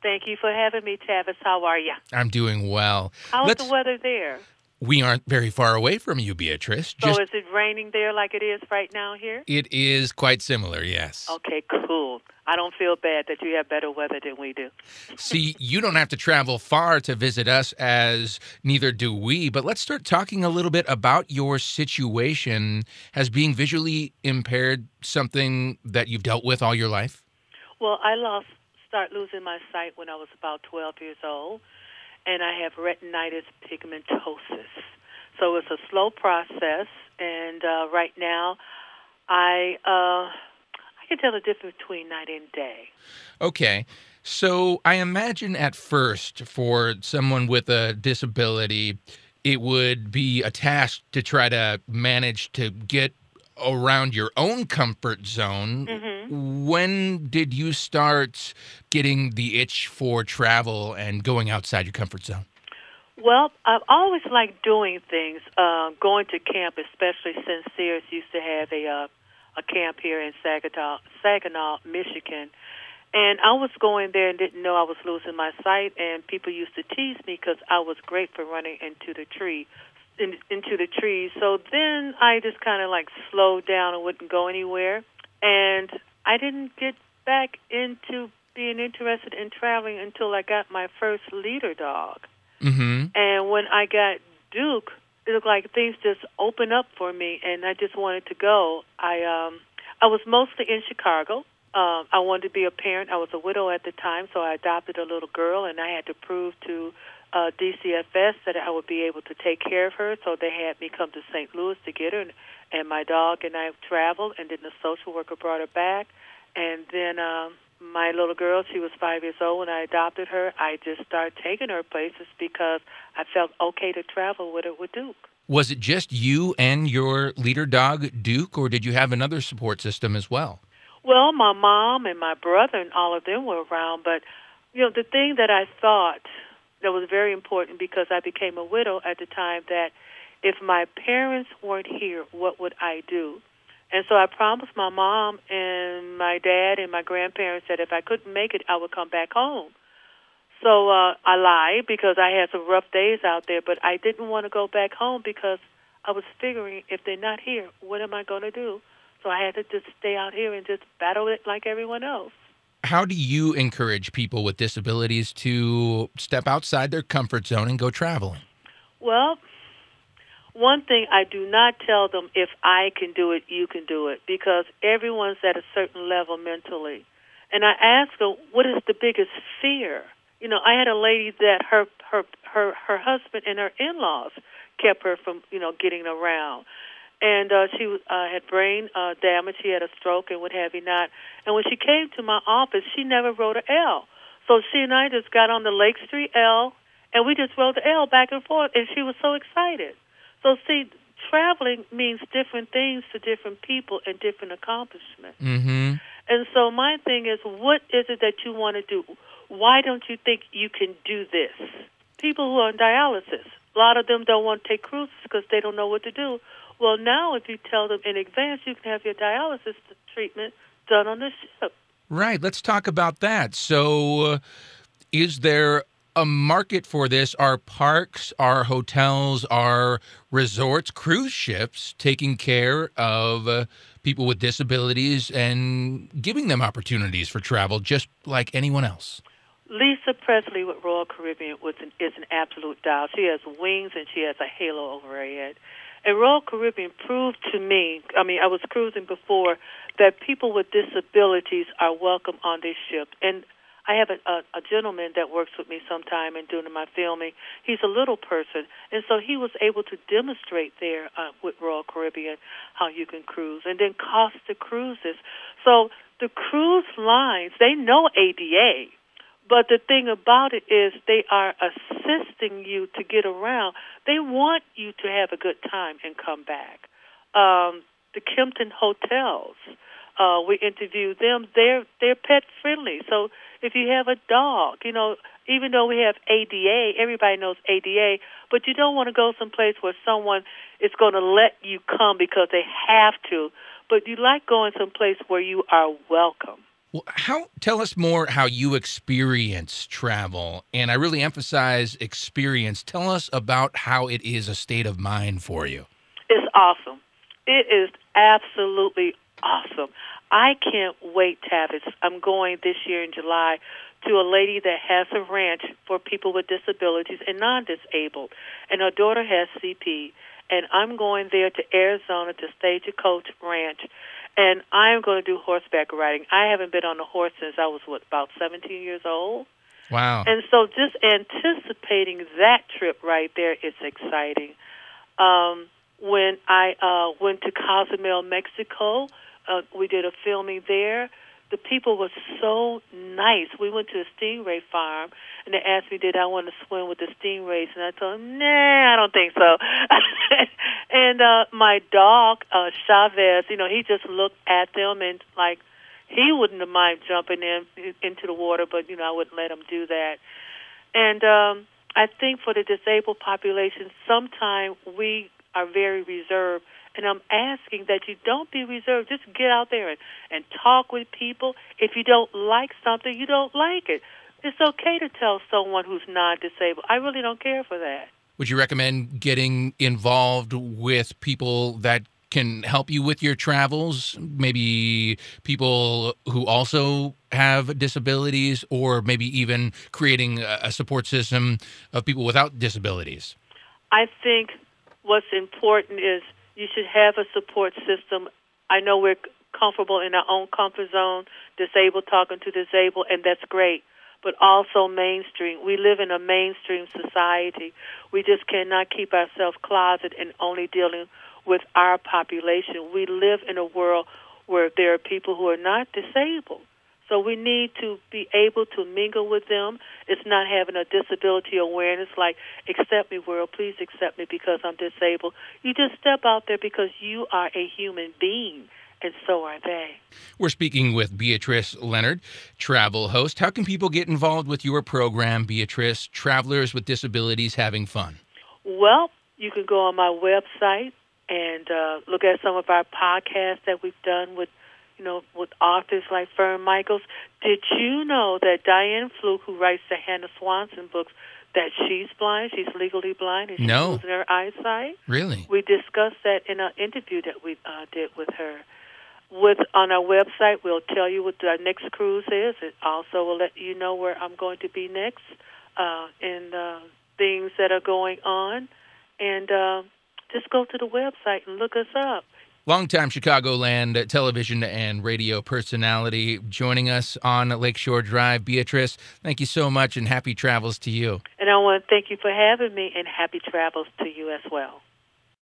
Thank you for having me, Tavis. How are you? I'm doing well. How's the weather there? We aren't very far away from you, Beatrice. So is it raining there like it is right now here? It is quite similar, yes. Okay, cool. I don't feel bad that you have better weather than we do. See, you don't have to travel far to visit us, as neither do we. But let's start talking a little bit about your situation. Has being visually impaired something that you've dealt with all your life? Well, start losing my sight when I was about 12 years old, and I have retinitis pigmentosis. So it's a slow process, and right now I can tell the difference between night and day. Okay. So I imagine at first for someone with a disability, it would be a task to try to manage to get around your own comfort zone. Mm-hmm. When did you start getting the itch for travel and going outside your comfort zone? Well, I've always liked doing things, going to camp, especially since Sears used to have a camp here in Saginaw, Michigan. And I was going there and didn't know I was losing my sight, and people used to tease me because I was great for running into the trees. So then I just kind of like slowed down and wouldn't go anywhere. And I didn't get back into being interested in traveling until I got my first leader dog. Mm-hmm. And when I got Duke, it looked like things just opened up for me, and I just wanted to go. I was mostly in Chicago. I wanted to be a parent. I was a widow at the time, so I adopted a little girl, and I had to prove to DCFS that I would be able to take care of her, so they had me come to St. Louis to get her, and my dog and I traveled, and then the social worker brought her back, and then my little girl, she was 5 years old when I adopted her. I just started taking her places because I felt okay to travel with her with Duke. Was it just you and your leader dog, Duke, or did you have another support system as well? Well, my mom and my brother and all of them were around, but, the thing that I thought that was very important, because I became a widow at the time, that if my parents weren't here, what would I do? And so I promised my mom and my dad and my grandparents that if I couldn't make it, I would come back home. So I lied because I had some rough days out there, but I didn't want to go back home because I was figuring if they're not here, what am I going to do? So I had to just stay out here and just battle it like everyone else. How do you encourage people with disabilities to step outside their comfort zone and go traveling? Well, one thing, I do not tell them if I can do it, you can do it, because everyone's at a certain level mentally. And I ask her, what is the biggest fear? I had a lady that her husband and her in-laws kept her from, getting around. And she had brain damage. She had a stroke and what have you not. And when she came to my office, she never wrote an L. So she and I just got on the Lake Street L, and we just wrote the L back and forth, and she was so excited. So, see, traveling means different things to different people and different accomplishments. Mm-hmm. And so my thing is, what is it that you want to do? Why don't you think you can do this? People who are on dialysis, a lot of them don't want to take cruises because they don't know what to do. Well, now if you tell them in advance, you can have your dialysis treatment done on the ship. Right. Let's talk about that. So is there a market for this? Are parks, are hotels, are resorts, cruise ships taking care of people with disabilities and giving them opportunities for travel just like anyone else? Lisa Presley with Royal Caribbean is an absolute doll. She has wings and she has a halo over her head. And Royal Caribbean proved to me, I was cruising before, that people with disabilities are welcome on this ship. And I have a gentleman that works with me sometime and doing my filming. He's a little person, and so he was able to demonstrate there with Royal Caribbean how you can cruise. And then Costa Cruises. So the cruise lines, they know ADA, but the thing about it is they are assisting you to get around. They want you to have a good time and come back. The Kimpton hotels, we interviewed them. They're pet friendly. So if you have a dog, even though we have ADA, everybody knows ADA, but you don't want to go someplace where someone is going to let you come because they have to. But you like going someplace where you are welcome. Well, tell us more how you experience travel. And I really emphasize experience. Tell us about how it is a state of mind for you. It's awesome. It is absolutely awesome. I can't wait, Tavis. I'm going this year in July to a lady that has a ranch for people with disabilities and non-disabled. And her daughter has CP. And I'm going there to Arizona to Stagecoach Ranch. And I'm going to do horseback riding. I haven't been on a horse since I was, about 17 years old. Wow. And so just anticipating that trip right there is exciting. When I went to Cozumel, Mexico, we did a filming there. The people were so nice. We went to a stingray farm, and they asked me, did I want to swim with the stingrays? And I told them, nah, I don't think so. And my dog, Chavez, he just looked at them and, like, he wouldn't have mind jumping into the water, but, I wouldn't let him do that. And I think for the disabled population, sometimes we are very reserved. And I'm asking that you don't be reserved. Just get out there and talk with people. If you don't like something, you don't like it. It's okay to tell someone who's non-disabled. I really don't care for that. Would you recommend getting involved with people that can help you with your travels? Maybe people who also have disabilities, or maybe even creating a support system of people without disabilities? I think what's important is you should have a support system. I know we're comfortable in our own comfort zone, disabled talking to disabled, and that's great. But also mainstream. We live in a mainstream society. We just cannot keep ourselves closeted and only dealing with our population. We live in a world where there are people who are not disabled. So we need to be able to mingle with them. It's not having a disability awareness like, accept me, world, please accept me because I'm disabled. You just step out there because you are a human being, and so are they. We're speaking with Beatrice Leonard, travel host. How can people get involved with your program, Beatrice, Travelers with Disabilities Having Fun? Well, you can go on my website and look at some of our podcasts that we've done with authors like Fern Michaels. Did you know that Diane Fluke, who writes the Hannah Swanson books, that she's blind? She's legally blind, and she's losing her eyesight. Really? We discussed that in an interview that we did with her. On our website, we'll tell you what our next cruise is. It also will let you know where I'm going to be next and things that are going on. And just go to the website and look us up. Longtime Chicagoland television and radio personality joining us on Lakeshore Drive. Beatrice, thank you so much, and happy travels to you. And I want to thank you for having me, and happy travels to you as well.